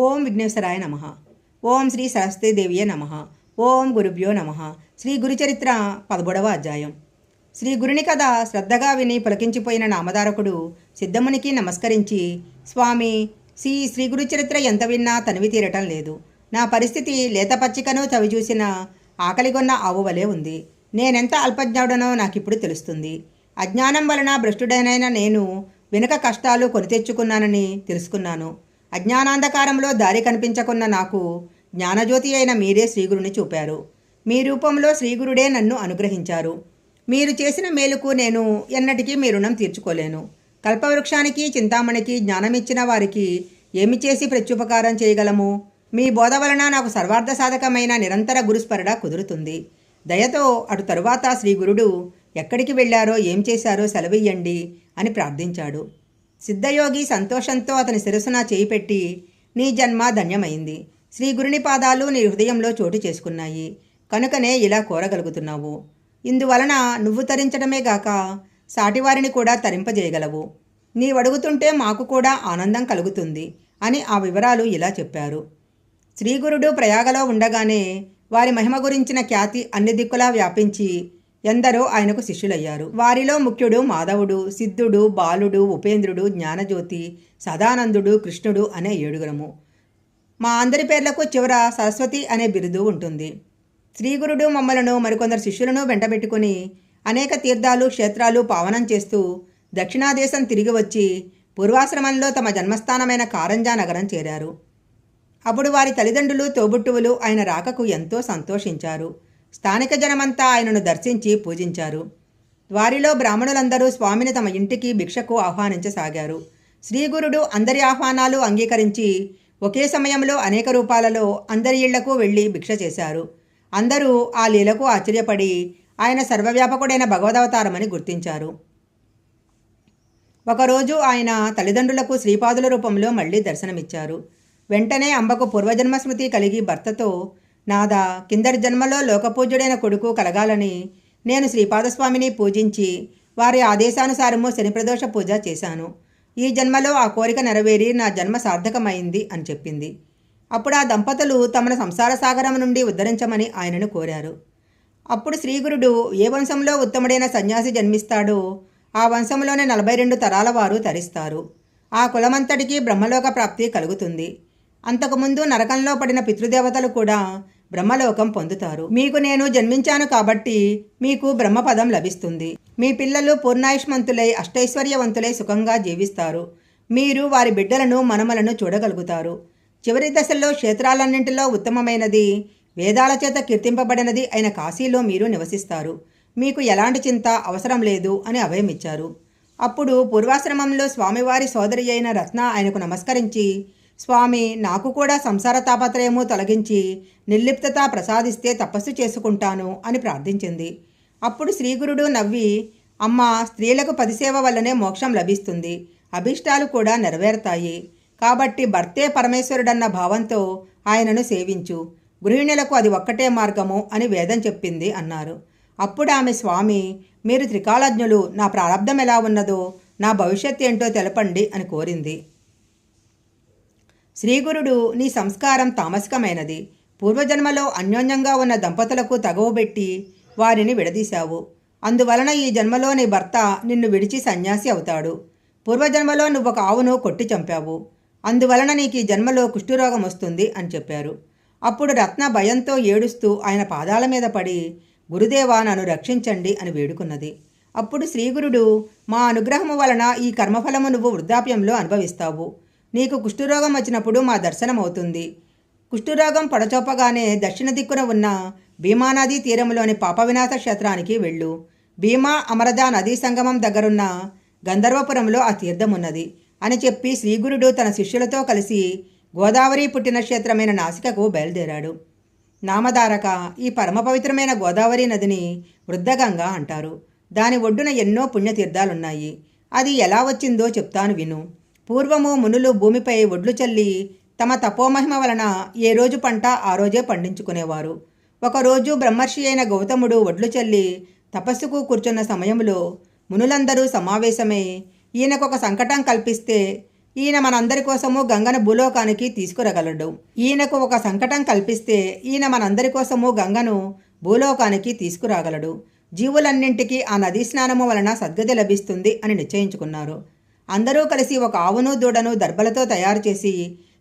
ఓం విఘ్నేశ్వరాయ నమ. ఓం శ్రీ సరస్వతీదేవియే నమ. ఓం గురుభ్యో నమ. శ్రీ గురుచరిత్ర 13వ అధ్యాయం. శ్రీ గురుని కథ శ్రద్ధగా విని పులకించిపోయిన నామధారకుడు సిద్ధమునికి నమస్కరించి, స్వామి, శ్రీ గురుచరిత్ర ఎంత విన్నా తనివి తీరటం లేదు. నా పరిస్థితి లేత పచ్చికను చవిచూసిన ఆకలిగొన్న ఆవు వలె ఉంది. నేనెంత అల్పజ్ఞాడనో నాకిప్పుడు తెలుస్తుంది. అజ్ఞానం వలన భ్రష్టుడైన నేను వెనుక కష్టాలు కొని తెచ్చుకున్నానని తెలుసుకున్నాను. అజ్ఞానాంధకారంలో దారి కనిపించకున్న నాకు జ్ఞానజ్యోతి అయిన మీరే శ్రీగురుని చూపారు. మీ రూపంలో శ్రీగురుడే నన్ను అనుగ్రహించారు. మీరు చేసిన మేలుకు నేను ఎన్నటికీ మీ రుణం తీర్చుకోలేను. కల్పవృక్షానికి, చింతామణికి జ్ఞానమిచ్చిన వారికి ఏమి చేసి ప్రత్యుపకారం చేయగలము? మీ బోధ వలన నాకు సర్వార్థ సాధకమైన నిరంతర గురుస్మరణ కుదురుతుంది. దయతో అటు తరువాత శ్రీగురుడు ఎక్కడికి వెళ్ళారో ఏం చేశారో సెలవియ్యండి అని ప్రార్థించాడు. సిద్ధయోగి సంతోషంతో అతని శిరస్సున చేయి పెట్టి, నీ జన్మ ధన్యమైంది. శ్రీ గురుని పాదాలు నీ హృదయంలో చోటు చేసుకున్నాయి. కనుకనే ఇలా కోరగలుగుతున్నావు. ఇందువలన నువ్వు తరించడమే గాక సాటివారిని కూడా తరింపజేయగలవు. నీవడుగుతుంటే మాకు కూడా ఆనందం కలుగుతుంది అని ఆ వివరాలు ఇలా చెప్పారు. శ్రీగురుడు ప్రయాగలో ఉండగానే వారి మహిమ గురించిన ఖ్యాతి అన్ని దిక్కులా వ్యాపించి ఎందరో ఆయనకు శిష్యులయ్యారు. వారిలో ముఖ్యుడు మాధవుడు, సిద్ధుడు, బాలుడు, ఉపేంద్రుడు, జ్ఞానజ్యోతి, సదానందుడు, కృష్ణుడు అనే 7గురము. మా అందరి పేర్లకు చివర సరస్వతి అనే బిరుదు ఉంటుంది. శ్రీగురుడు మమ్మలను మరికొందరు శిష్యులను వెంటబెట్టుకుని అనేక తీర్థాలు, క్షేత్రాలు పావనం చేస్తూ దక్షిణాదేశం తిరిగి వచ్చి పూర్వాశ్రమంలో తమ జన్మస్థానమైన కారంజా నగరం చేరారు. అప్పుడు వారి తల్లిదండ్రులు, తోబుట్టువులు ఆయన రాకకు ఎంతో సంతోషించారు. స్థానిక జనమంతా ఆయనను దర్శించి పూజించారు. వారిలో బ్రాహ్మణులందరూ స్వామిని తమ ఇంటికి భిక్షకు ఆహ్వానించసాగారు. శ్రీగురుడు అందరి ఆహ్వానాలు అంగీకరించి ఒకే సమయంలో అనేక రూపాలలో అందరి ఇళ్లకు వెళ్ళి భిక్ష చేశారు. అందరూ ఆ లీలకు ఆశ్చర్యపడి ఆయన సర్వవ్యాపకుడైన భగవదవతారమని గుర్తించారు. ఒకరోజు ఆయన తల్లిదండ్రులకు శ్రీపాదుల రూపంలో మళ్లీ దర్శనమిచ్చారు. వెంటనే అంబకు పూర్వజన్మ స్మృతి కలిగి భర్తతో, నాదా, కిందటి జన్మలో లోకపూజ్యుడైన కొడుకు కలగాలని నేను శ్రీపాదస్వామిని పూజించి వారి ఆదేశానుసారము శనిప్రదోష పూజ చేశాను. ఈ జన్మలో ఆ కోరిక నెరవేరి నా జన్మ సార్థకమైంది అని చెప్పింది. అప్పుడు ఆ దంపతులు తమను సంసార సాగరం నుండి ఉద్ధరించమని ఆయనను కోరారు. అప్పుడు శ్రీగురుడు ఏ వంశంలో ఉత్తముడైన సన్యాసి జన్మిస్తాడో ఆ వంశంలోనే 42 తరాల వారు తరిస్తారు. ఆ కులమంతటికీ బ్రహ్మలోక ప్రాప్తి కలుగుతుంది. అంతకుముందు నరకంలో పడిన పితృదేవతలు కూడా బ్రహ్మలోకం పొందుతారు. మీకు నేను జన్మించాను కాబట్టి మీకు బ్రహ్మపదం లభిస్తుంది. మీ పిల్లలు పూర్ణాయుష్మంతులై అష్టైశ్వర్యవంతులై సుఖంగా జీవిస్తారు. మీరు వారి బిడ్డలను, మనమలను చూడగలుగుతారు. చివరి దశల్లో క్షేత్రాలన్నింటిలో ఉత్తమమైనది, వేదాల చేత కీర్తింపబడినది అయిన కాశీలో మీరు నివసిస్తారు. మీకు ఎలాంటి చింత అవసరం లేదు అని అభయమిచ్చారు. అప్పుడు పూర్వాశ్రమంలో స్వామివారి సోదరి అయిన రత్న ఆయనకు నమస్కరించి, స్వామి, నాకు కూడా సంసార తాపత్రయము తొలగించి నిర్లిప్తత ప్రసాదిస్తే తపస్సు చేసుకుంటాను అని ప్రార్థించింది. అప్పుడు శ్రీగురుడు నవ్వి, అమ్మ, స్త్రీలకు పతిసేవ వల్లనే మోక్షం లభిస్తుంది, అభిష్టాలు కూడా నెరవేరుతాయి. కాబట్టి భర్తే పరమేశ్వరుడన్న భావంతో ఆయనను సేవించు. గృహిణులకు అది ఒక్కటే మార్గము అని వేదం చెప్పింది అన్నారు. అప్పుడు ఆమె, స్వామి, మీరు త్రికాలజ్ఞులు, నా ప్రారంధం ఎలా ఉన్నదో, నా భవిష్యత్ ఏంటో తెలపండి అని కోరింది. శ్రీగురుడు, నీ సంస్కారం తామసికమైనది. పూర్వజన్మలో అన్యోన్యంగా ఉన్న దంపతులకు తగవుబెట్టి వారిని విడదీశావు. అందువలన ఈ జన్మలో నీ భర్త నిన్ను విడిచి సన్యాసి అవుతాడు. పూర్వజన్మలో నువ్వొక ఆవును కొట్టి చంపావు. అందువలన నీకు ఈ జన్మలో కుష్ఠురోగం వస్తుంది అని చెప్పారు. అప్పుడు రత్న భయంతో ఏడుస్తూ ఆయన పాదాల మీద పడి, గురుదేవా, నన్ను రక్షించండి అని వేడుకున్నది. అప్పుడు శ్రీగురుడు, మా అనుగ్రహము వలన ఈ కర్మఫలము నువ్వు వృద్ధాప్యంలో అనుభవిస్తావు. నీకు కుష్ఠురోగం వచ్చినప్పుడు మా దర్శనం అవుతుంది. కుష్ఠురోగం పడచోపగానే దక్షిణ దిక్కున ఉన్న భీమానదీ తీరంలోని పాపవినాశ క్షేత్రానికి వెళ్ళు. భీమా అమరజా నదీ సంగమం దగ్గరున్న గంధర్వపురంలో ఆ తీర్థమున్నది అని చెప్పి శ్రీగురుడు తన శిష్యులతో కలిసి గోదావరి పుట్టిన క్షేత్రమైన నాసికకు బయలుదేరాడు. నామధారక, ఈ పరమ పవిత్రమైన గోదావరి నదిని వృద్ధగంగా అంటారు. దాని ఒడ్డున ఎన్నో పుణ్యతీర్థాలున్నాయి. అది ఎలా వచ్చిందో చెప్తాను విను. పూర్వము మునులు భూమిపై ఒడ్లు చల్లి తమ తపోమహిమ వలన ఏ రోజు పంట ఆ రోజే పండించుకునేవారు. ఒకరోజు బ్రహ్మర్షి అయిన గౌతముడు ఒడ్లు చల్లి తపస్సుకు కూర్చున్న సమయంలో మునులందరూ సమావేశమై ఈయనకొక సంకటం కల్పిస్తే ఈయన మనందరి కోసము గంగను భూలోకానికి తీసుకురగలడు. ఈయనకు ఒక సంకటం కల్పిస్తే ఈయన మనందరి కోసము గంగను భూలోకానికి తీసుకురాగలడు. జీవులన్నింటికీ ఆ నదీ స్నానము వలన సద్గతి లభిస్తుంది అని నిశ్చయించుకున్నారు. అందరూ కలిసి ఒక ఆవును దూడను దర్భలతో తయారు చేసి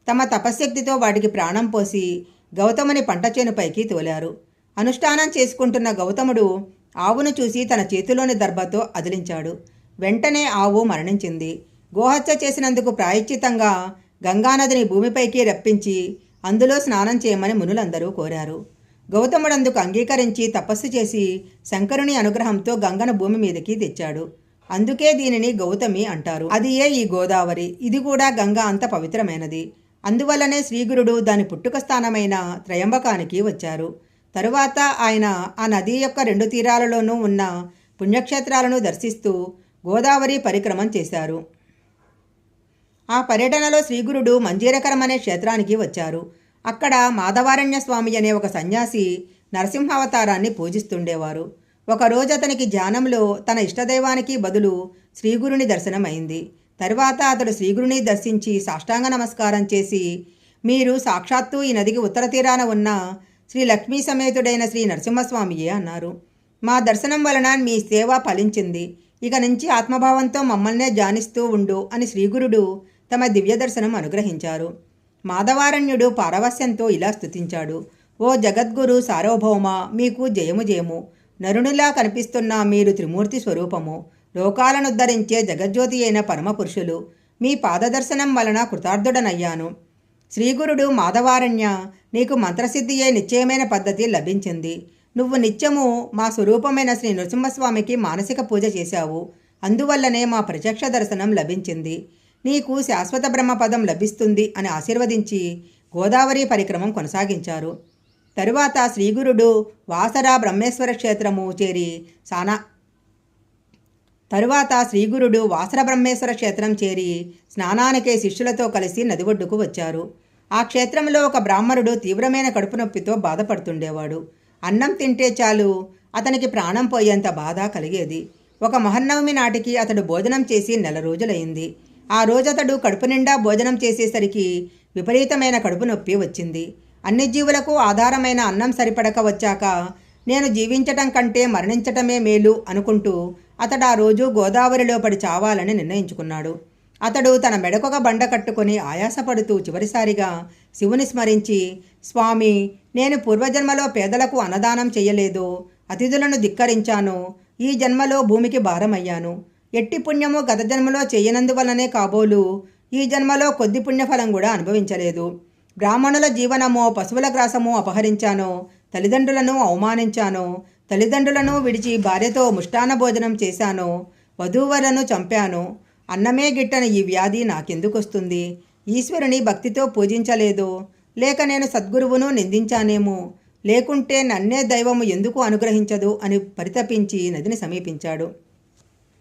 తమ తపశ్శక్తితో వాటికి ప్రాణం పోసి గౌతముని పంట చేనుపైకి తోలారు. అనుష్ఠానం చేసుకుంటున్న గౌతముడు ఆవును చూసి తన చేతిలోని దర్భతో అదిలించాడు. వెంటనే ఆవు మరణించింది. గోహత్య చేసినందుకు ప్రాయశ్చితంగా గంగానదిని భూమిపైకి రప్పించి అందులో స్నానం చేయమని మునులందరూ కోరారు. గౌతముడందుకు అంగీకరించి తపస్సు చేసి శంకరుని అనుగ్రహంతో గంగను భూమి మీదకి తెచ్చాడు. అందుకే దీనిని గౌతమి అంటారు. అదియే ఈ గోదావరి. ఇది కూడా గంగ అంత పవిత్రమైనది. అందువల్లనే శ్రీగురుడు దాని పుట్టుక స్థానమైన త్రయంబకానికి వచ్చారు. తరువాత ఆయన ఆ నది యొక్క 2 తీరాలలోనూ ఉన్న పుణ్యక్షేత్రాలను దర్శిస్తూ గోదావరి పరిక్రమం చేశారు. ఆ పర్యటనలో శ్రీగురుడు మంజీరకరం అనే క్షేత్రానికి వచ్చారు. అక్కడ మాధవారణ్య స్వామి అనే ఒక సన్యాసి నరసింహావతారాన్ని పూజిస్తుండేవారు. ఒకరోజు అతనికి ధ్యానంలో తన ఇష్టదైవానికి బదులు శ్రీగురుని దర్శనమైంది. తర్వాత అతడు శ్రీగురుని దర్శించి సాష్టాంగ నమస్కారం చేసి, మీరు సాక్షాత్తు ఈ నదికి ఉత్తర తీరాన ఉన్న శ్రీ లక్ష్మీ సమేతుడైన శ్రీ నరసింహస్వామియే అన్నారు. మా దర్శనం వలన మీ సేవ ఫలించింది. ఇక నుంచి ఆత్మభావంతో మమ్మల్నే ధ్యానిస్తూ ఉండు అని శ్రీగురుడు తమ దివ్య దర్శనం అనుగ్రహించారు. మాధవారణ్యుడు పారవస్యంతో ఇలా స్తుతించాడు. ఓ జగద్గురు సార్వభౌమ, మీకు జయము జయము. నరునిలా కనిపిస్తున్న మీరు త్రిమూర్తి స్వరూపము. లోకాలనుద్ధరించే జగజ్యోతి అయిన పరమపురుషులు. మీ పాదదర్శనం వలన కృతార్థుడనయ్యాను. శ్రీగురుడు మాధవారణ్య, నీకు మంత్రసిద్ధి అయి నిశ్చయమైన పద్ధతి లభించింది. నువ్వు నిత్యము మా స్వరూపమైన శ్రీ నరసింహస్వామికి మానసిక పూజ చేశావు. అందువల్లనే మా ప్రత్యక్ష దర్శనం లభించింది. నీకు శాశ్వత బ్రహ్మపదం లభిస్తుంది అని ఆశీర్వదించి గోదావరి పరిక్రమం కొనసాగించారు. తరువాత శ్రీగురుడు వాసర బ్రహ్మేశ్వర క్షేత్రము చేరి స్నానానికే శిష్యులతో కలిసి నది ఒడ్డుకు వచ్చారు. ఆ క్షేత్రంలో ఒక బ్రాహ్మణుడు తీవ్రమైన కడుపు నొప్పితో బాధపడుతుండేవాడు. అన్నం తింటే చాలు అతనికి ప్రాణం పోయేంత బాధ కలిగేది. ఒక మహన్నవమి నాటికి అతడు భోజనం చేసి 1 రోజులైంది. ఆ రోజు అతడు కడుపు నిండా భోజనం చేసేసరికి విపరీతమైన కడుపు నొప్పి వచ్చింది. అన్ని జీవులకు ఆధారమైన అన్నం సరిపడక వచ్చాక నేను జీవించటం కంటే మరణించటమే మేలు అనుకుంటూ అతడు ఆ రోజు గోదావరిలో పడి చావాలని నిర్ణయించుకున్నాడు. అతడు తన మెడకొక బండ కట్టుకొని ఆయాసపడుతూ చివరిసారిగా శివుని స్మరించి, స్వామి, నేను పూర్వజన్మలో పేదలకు అన్నదానం చెయ్యలేదు, అతిథులను ధిక్కరించాను, ఈ జన్మలో భూమికి భారమయ్యాను. ఎట్టి పుణ్యము గత జన్మలో చేయనందువల్లనే కాబోలు ఈ జన్మలో కొద్ది పుణ్యఫలం కూడా అనుభవించలేదు. బ్రాహ్మణుల జీవనమో పశువుల గ్రాసమో అపహరించాను, తల్లిదండ్రులను అవమానించాను, తల్లిదండ్రులను విడిచి భార్యతో ముష్టాన్న భోజనం చేశాను, వధూవరులను చంపాను. అన్నమే గిట్టని ఈ వ్యాధి నాకెందుకొస్తుంది? ఈశ్వరుని భక్తితో పూజించలేదు, లేక నేను సద్గురువును నిందించానేమో, లేకుంటే నన్నే దైవము ఎందుకు అనుగ్రహించదు అని పరితపించి నదిని సమీపించాడు.